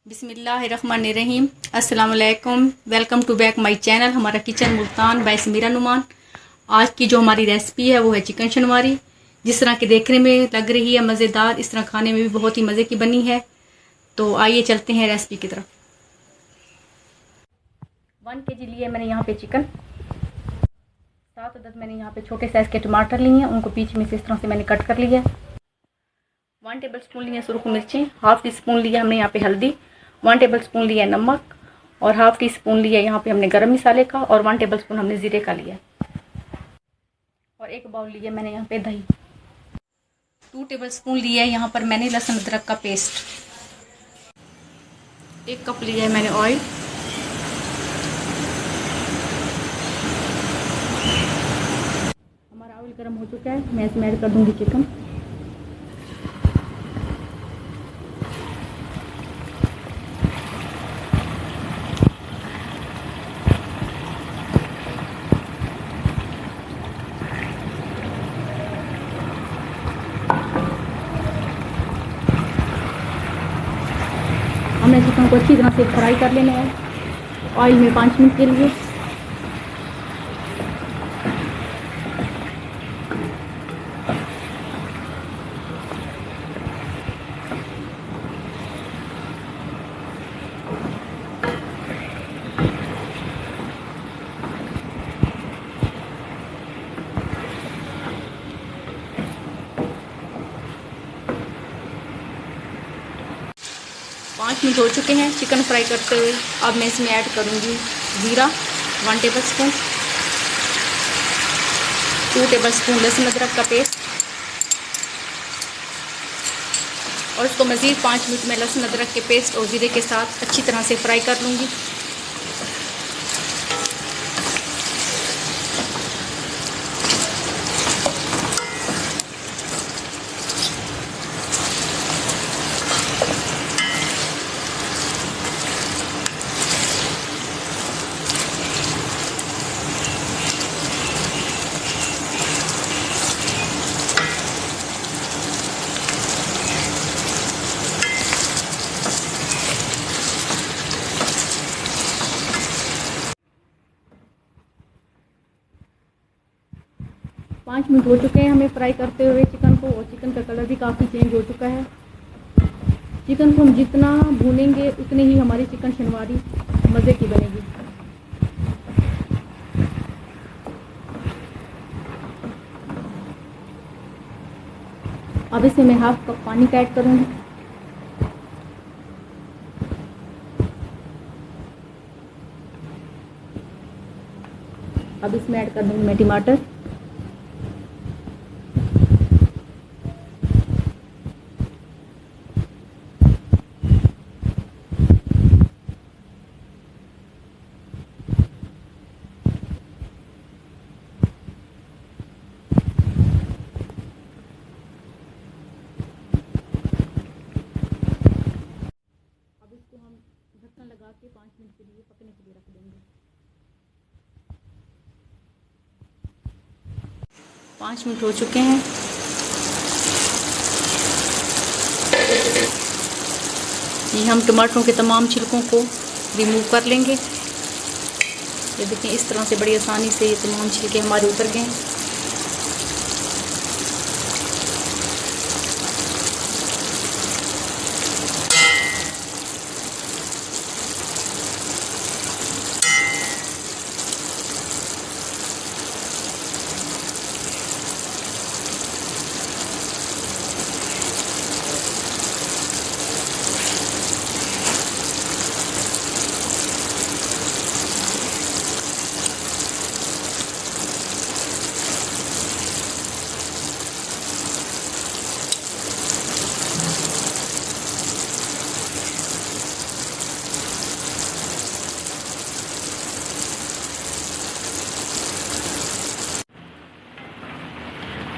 बिस्मिल्लाहिर्रहमानिर्रहीम। अस्सलाम वालेकुम। Welcome to back my channel हमारा किचन मुल्तान बाय समीरा नुमान। आज की जो हमारी रेसिपी है वो है चिकन शनवारी। जिस तरह के देखने में लग रही है मज़ेदार, इस तरह खाने में भी बहुत ही मज़े की बनी है। तो आइए चलते हैं रेसिपी की तरफ। 1 kg लिए मैंने यहाँ पे चिकन। 7 अदद मैंने यहाँ पे छोटे साइज़ के टमाटर लिए हैं, उनको बीच में से इस तरह से मैंने कट कर लिया है। 1 टेबल स्पून लिए सुरख मिर्चें, हाफ टी स्पून लिया हमने यहाँ पे हल्दी, 1 टेबल स्पून लिया नमक और हाफ टी स्पून लिया यहाँ पे हमने गरम मसाले का और 1 टेबल स्पून हमने ज़ीरे का लिया और 1 बाउल लिया मैंने यहाँ पे दही। 2 टेबल स्पून लिया है यहाँ पर मैंने लहसुन अदरक का पेस्ट। 1 कप लिया है मैंने ऑयल। हमारा ऑयल गर्म हो चुका है, मैं इसमें ऐड कर दूँगी चिकन। हमने चिकन को अच्छी तरह से फ्राई कर लेना है ऑयल में 5 मिनट के लिए। पाँच मिनट हो चुके हैं चिकन फ्राई करते हुए। अब मैं इसमें ऐड करूँगी ज़ीरा 1 टेबल स्पून, 2 टेबल स्पून लहसुन अदरक का पेस्ट और इसको मज़ीद 5 मिनट में लहसुन अदरक के पेस्ट और ज़ीरे के साथ अच्छी तरह से फ्राई कर लूँगी। पाँच मिनट हो चुके हैं हमें फ्राई करते हुए चिकन को, और चिकन का कलर भी काफ़ी चेंज हो चुका है। चिकन को हम जितना भूनेंगे उतनी ही हमारी चिकन शनवारी मज़े की बनेगी। अब इसमें मैं हाफ कप पानी का ऐड करूँगी। अब इसमें ऐड कर दूँगी मैं टमाटर। ढक्कन लगा के 5 मिनट के लिए पकने के लिए रख देंगे। 5 मिनट हो चुके हैं। ये हम टमाटरों के तमाम छिलकों को रिमूव कर लेंगे। ये देखें इस तरह से बड़ी आसानी से ये तमाम छिलके हमारे उतर गए हैं।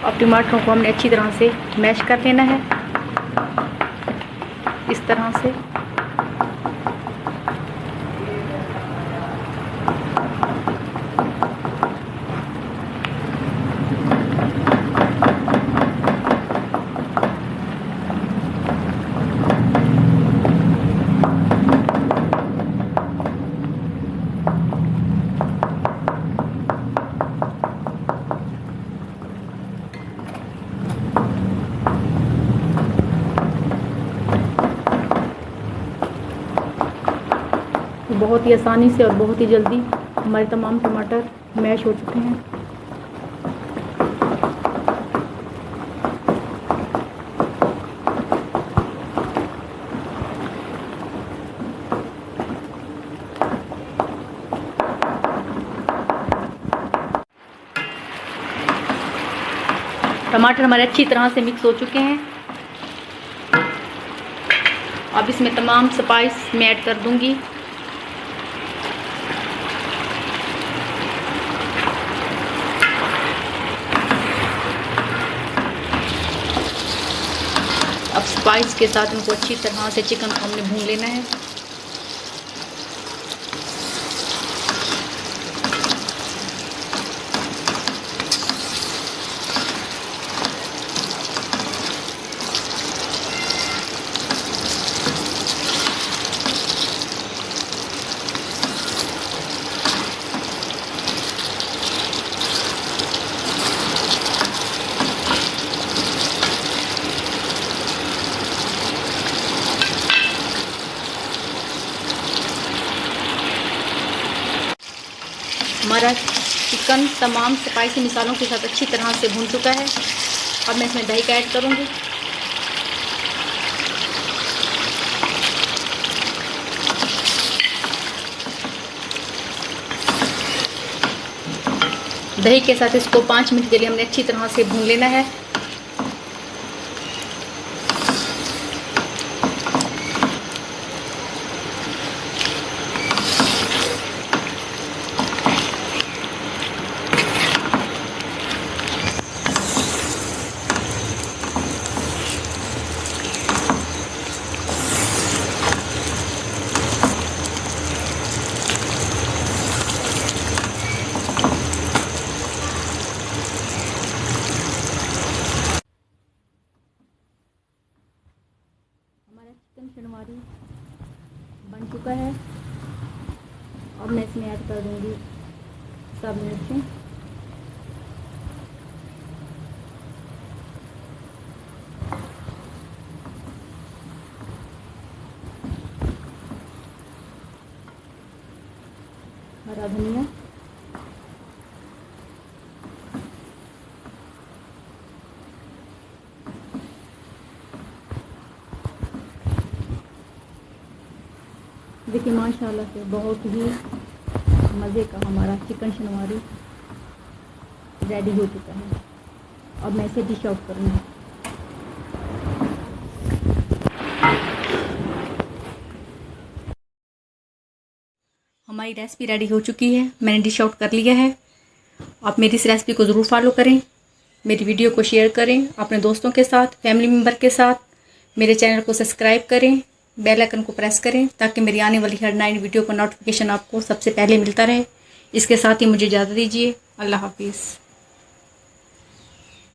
अब टमाटरों को हमने अच्छी तरह से मैश कर लेना है इस तरह से। बहुत ही आसानी से और बहुत ही जल्दी हमारे तमाम टमाटर मैश हो चुके हैं। टमाटर हमारे अच्छी तरह से मिक्स हो चुके हैं। अब इसमें तमाम स्पाइस मैं ऐड कर दूंगी। अब स्पाइस के साथ इनको अच्छी तरह से चिकन को हमने भून लेना है। हमारा चिकन तमाम स्पाइसी मसालों के साथ अच्छी तरह से भून चुका है। अब मैं इसमें दही का ऐड करूँगी। दही के साथ इसको 5 मिनट के लिए हमने अच्छी तरह से भून लेना है। हमारा चिकन शनवारी बन चुका है। अब मैं इसमें ऐड कर दूंगी सब मिर्चें। हरा धनिया, देखिए माशाल्लाह से बहुत ही मज़े का हमारा चिकन शनवारी रेडी हो चुका है। अब मैं इसे डिश आउट करूँगी। हमारी रेसिपी रेडी हो चुकी है, मैंने डिश आउट कर लिया है। आप मेरी इस रेसिपी को ज़रूर फॉलो करें, मेरी वीडियो को शेयर करें अपने दोस्तों के साथ, फैमिली मेम्बर के साथ। मेरे चैनल को सब्सक्राइब करें, बेल आइकन को प्रेस करें ताकि मेरी आने वाली हर नई वीडियो का नोटिफिकेशन आपको सबसे पहले मिलता रहे। इसके साथ ही मुझे इजाज़त दीजिए। अल्लाह हाफिज़।